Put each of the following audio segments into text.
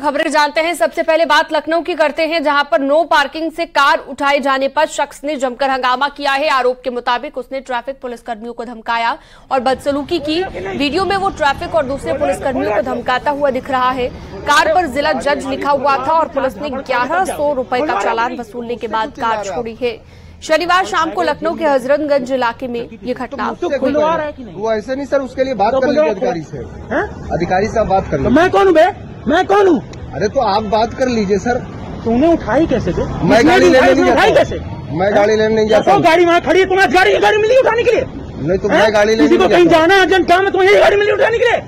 खबरें जानते हैं। सबसे पहले बात लखनऊ की करते हैं, जहां पर नो पार्किंग से कार उठाए जाने पर शख्स ने जमकर हंगामा किया है। आरोप के मुताबिक उसने ट्रैफिक पुलिसकर्मियों को धमकाया और बदसलूकी की। वीडियो में वो ट्रैफिक और दूसरे पुलिसकर्मियों को धमकाता हुआ दिख रहा है। कार पर जिला जज लिखा हुआ था और पुलिस ने 1100 रुपए का चालान वसूलने के बाद कार छोड़ी है। शनिवार शाम को लखनऊ के हजरतगंज इलाके में ये घटना हुई। वो ऐसे नहीं सर, उसके लिए बात कर लीजिए अधिकारी से। अधिकारी से आप बात कर लीजिए। मैं कौन हूँ बे? मैं कौन हूँ? अरे तो आप बात कर लीजिए सर। तूने उठाई कैसे थे? मैं गाड़ी लेने नहीं उठाई जाता। कैसे? मैं गाड़ी लेने नहीं जाता। तो गाड़ी वहाँ खड़ी है, तुम्हें गाड़ी मिली उठाने के लिए? नहीं तो मैं गाड़ी लेने किसी को कहीं जाना अर्जेंट काम है, तुम्हें यही गाड़ी मिली उठाने के लिए?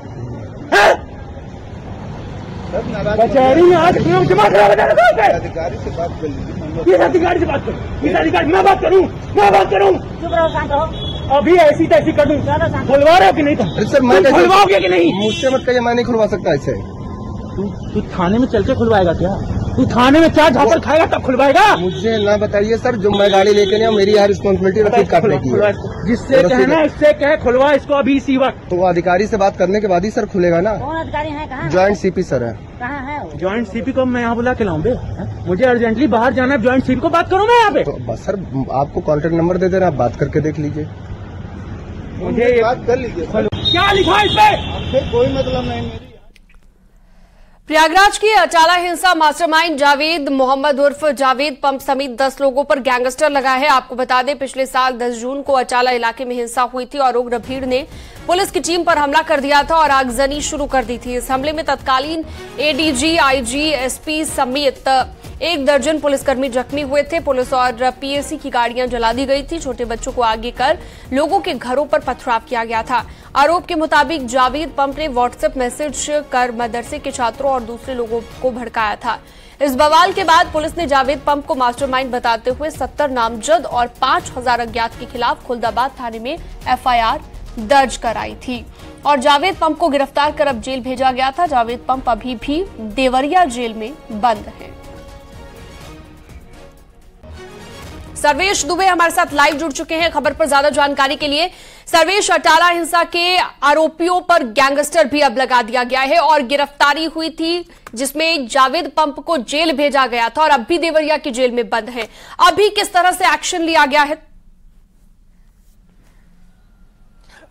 कचहरी में आज जमा करा अधिकारी से बात कर लीजिए। किस अधिकारी से बात करूँ? किस अधिकारी? मैं बात करूँ? चुप रहो, शांत रहो। अभी ऐसी तैसी कर दूँ। खुलवा रहे हो कि नहीं? अरे सर मैं खुलवाओगे कि नहीं? मुझसे मत कहिए, मैं नहीं खुलवा सकता ऐसे। तू थाने में चल के खुलवाएगा क्या? तू थाने में चार झापड़ खाएगा तब खुलवाएगा? मुझे ना बताइए सर, जो मैं गाड़ी लेके नहीं, मेरी यहाँ रिस्पॉन्सिबिलिटी रसीद काटने की है। जिससे कहना इससे कहे खुलवा इसको अभी इसी वक्त। तो अधिकारी से बात करने के बाद ही सर खुलेगा ना। कौन अधिकारी है? कहाँ? ज्वाइंट सीपी सर है। कहाँ है वो? ज्वाइंट सीपी को मैं यहाँ बुला के लाऊं बे? मुझे अर्जेंटली बाहर जाना है, ज्वाइंट सीपी को बात करूँ मैं यहाँ पे? तो बस सर आपको कॉन्टेक्ट नंबर दे देना, आप बात करके देख लीजिए। मुझे बात कर लीजिए। क्या लिखा है इस पे? कोई मतलब नहीं। प्रयागराज की अचाला हिंसा मास्टरमाइंड जावेद मोहम्मद उर्फ जावेद पंप समेत 10 लोगों पर गैंगस्टर लगा है। आपको बता दें, पिछले साल 10 जून को अचाला इलाके में हिंसा हुई थी और उग्र भीड़ ने पुलिस की टीम पर हमला कर दिया था और आगजनी शुरू कर दी थी। इस हमले में तत्कालीन एडीजी, आईजी, एसपी समेत 1 दर्जन पुलिसकर्मी जख्मी हुए थे। पुलिस और पीएसी की गाड़ियां जला दी गई थी। छोटे बच्चों को आगे कर लोगों के घरों पर पथराव किया गया था। आरोप के मुताबिक जावेद पंप ने व्हाट्सएप मैसेज कर मदरसे के छात्रों और दूसरे लोगों को भड़काया था। इस बवाल के बाद पुलिस ने जावेद पंप को मास्टरमाइंड बताते हुए 70 नामजद और 5000 अज्ञात के खिलाफ खुलदाबाद थाने में एफआईआर दर्ज कराई थी और जावेद पंप को गिरफ्तार कर अब जेल भेजा गया था। जावेद पंप अभी भी देवरिया जेल में बंद है। सर्वेश दुबे हमारे साथ लाइव जुड़ चुके हैं खबर पर ज्यादा जानकारी के लिए। सर्वेश, अटाला हिंसा के आरोपियों पर गैंगस्टर भी अब लगा दिया गया है और गिरफ्तारी हुई थी जिसमें जावेद पंप को जेल भेजा गया था और अब भी देवरिया की जेल में बंद है। अभी किस तरह से एक्शन लिया गया है?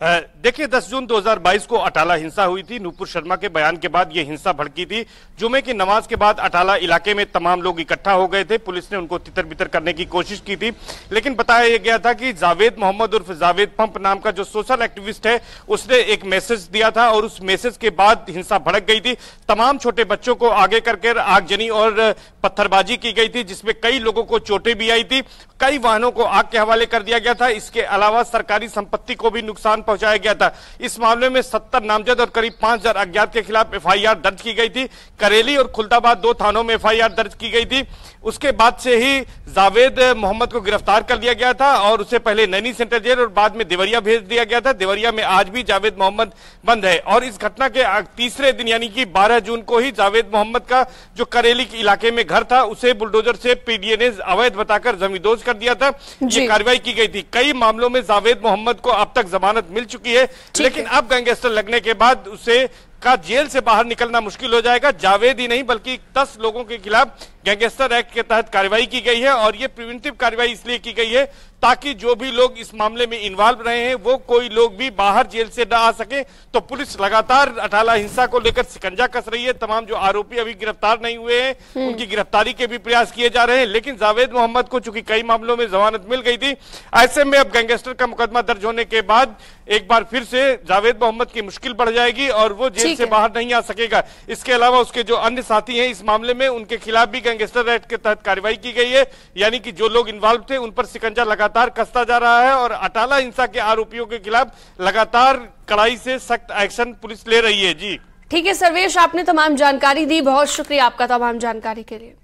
देखिए 10 जून 2022 को अटाला हिंसा हुई थी। नूपुर शर्मा के बयान के बाद यह हिंसा भड़की थी। जुमे की नमाज के बाद अटाला इलाके में तमाम लोग इकट्ठा हो गए थे। पुलिस ने उनको तितर बितर करने की कोशिश की थी, लेकिन बताया गया था कि जावेद मोहम्मद उर्फ जावेद पंप नाम का जो सोशल एक्टिविस्ट है उसने एक मैसेज दिया था और उस मैसेज के बाद हिंसा भड़क गई थी। तमाम छोटे बच्चों को आगे करके आगजनी और पत्थरबाजी की गई थी, जिसमें कई लोगों को चोटें भी आई थी। कई वाहनों को आग के हवाले कर दिया गया था। इसके अलावा सरकारी संपत्ति को भी नुकसान पहुंचाया गया था। इस मामले में 70 नामजद और करीब 5000 अज्ञात के खिलाफ एफआईआर दर्ज की गई थी। करेली और खुलदाबाद 2 थानों में एफआईआर दर्ज की गई थी। उसके बाद से ही जावेद मोहम्मद को गिरफ्तार कर लिया गया था और उसे पहले नैनी सेंट्रल जेल और बाद में देवरिया भेज दिया गया था। देवरिया में आज भी जावेद मोहम्मद बंद है और इस घटना के तीसरे दिन यानी कि 12 जून को ही जावेद मोहम्मद का जो करेली के इलाके में घर था उसे बुलडोजर से पीडीए ने अवैध बताकर जमींदोज कर दिया था। ये कार्रवाई की गई थी। कई मामलों में जावेद मोहम्मद को अब तक जमानत मिल चुकी है, लेकिन अब गैंगस्टर लगने के बाद उसे का जेल से बाहर निकलना मुश्किल हो जाएगा। जावेद ही नहीं बल्कि 10 लोगों के खिलाफ गैंगस्टर एक्ट के तहत कार्रवाई की गई है और ये प्रिवेंटिव कार्रवाई इसलिए की गई है ताकि जो भी लोग इस मामले में इन्वॉल्व रहे हैं वो कोई लोग भी बाहर जेल से न आ सके। तो पुलिस लगातार अटाला हिंसा को लेकर शिकंजा कस रही है। तमाम जो आरोपी अभी गिरफ्तार नहीं हुए हैं उनकी गिरफ्तारी के भी प्रयास किए जा रहे हैं, लेकिन जावेद मोहम्मद को चूंकि कई मामलों में जमानत मिल गई थी, ऐसे में अब गैंगस्टर का मुकदमा दर्ज होने के बाद एक बार फिर से जावेद मोहम्मद की मुश्किल बढ़ जाएगी और वो जेल से बाहर नहीं आ सकेगा। इसके अलावा उसके जो अन्य साथी हैं इस मामले में उनके खिलाफ भी गैंगस्टर एक्ट के तहत कार्रवाई की गई है, यानी कि जो लोग इन्वॉल्व थे उन पर शिकंजा लगातार कसता जा रहा है और अटाला हिंसा के आरोपियों के खिलाफ लगातार कड़ाई से सख्त एक्शन पुलिस ले रही है। जी ठीक है सर्वेश, आपने तमाम जानकारी दी, बहुत शुक्रिया आपका तमाम जानकारी के लिए।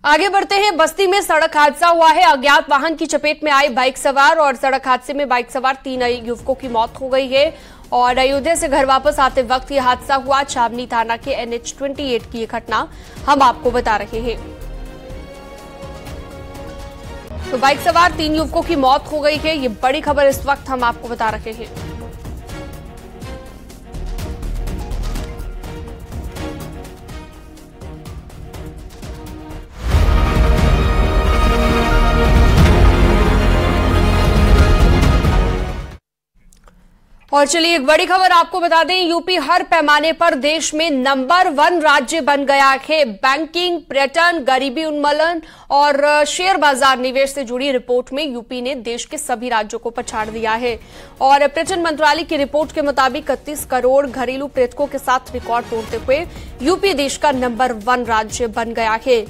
आगे बढ़ते हैं। बस्ती में सड़क हादसा हुआ है। अज्ञात वाहन की चपेट में आए बाइक सवार और सड़क हादसे में बाइक सवार 3 युवकों की मौत हो गई है और अयोध्या से घर वापस आते वक्त यह हादसा हुआ। छावनी थाना के NH-28 की यह घटना हम आपको बता रहे हैं। तो बाइक सवार 3 युवकों की मौत हो गई है। ये बड़ी खबर इस वक्त हम आपको बता रहे हैं। और चलिए एक बड़ी खबर आपको बता दें, यूपी हर पैमाने पर देश में नंबर 1 राज्य बन गया है। बैंकिंग, पर्यटन, गरीबी उन्मूलन और शेयर बाजार निवेश से जुड़ी रिपोर्ट में यूपी ने देश के सभी राज्यों को पछाड़ दिया है। और पर्यटन मंत्रालय की रिपोर्ट के मुताबिक 31 करोड़ घरेलू पर्यटकों के साथ रिकॉर्ड तोड़ते हुए यूपी देश का नंबर 1 राज्य बन गया है।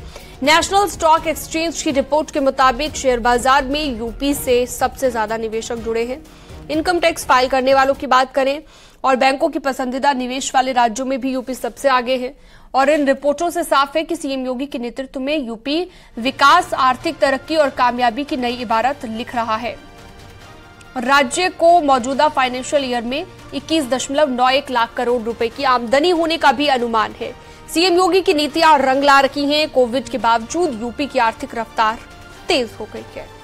नेशनल स्टॉक एक्सचेंज की रिपोर्ट के मुताबिक शेयर बाजार में यूपी से सबसे ज्यादा निवेशक जुड़े हैं। इनकम टैक्स फाइल करने वालों की बात करें और बैंकों की पसंदीदा निवेश वाले राज्यों में भी यूपी सबसे आगे है। और इन रिपोर्टों से साफ है कि सीएम योगी के नेतृत्व में यूपी विकास, आर्थिक तरक्की और कामयाबी की नई इबारत लिख रहा है। राज्य को मौजूदा फाइनेंशियल ईयर में 21.91 लाख करोड़ रुपए की आमदनी होने का भी अनुमान है। सीएम योगी की नीतियां रंग ला रही हैं। कोविड के बावजूद यूपी की आर्थिक रफ्तार तेज हो गई है।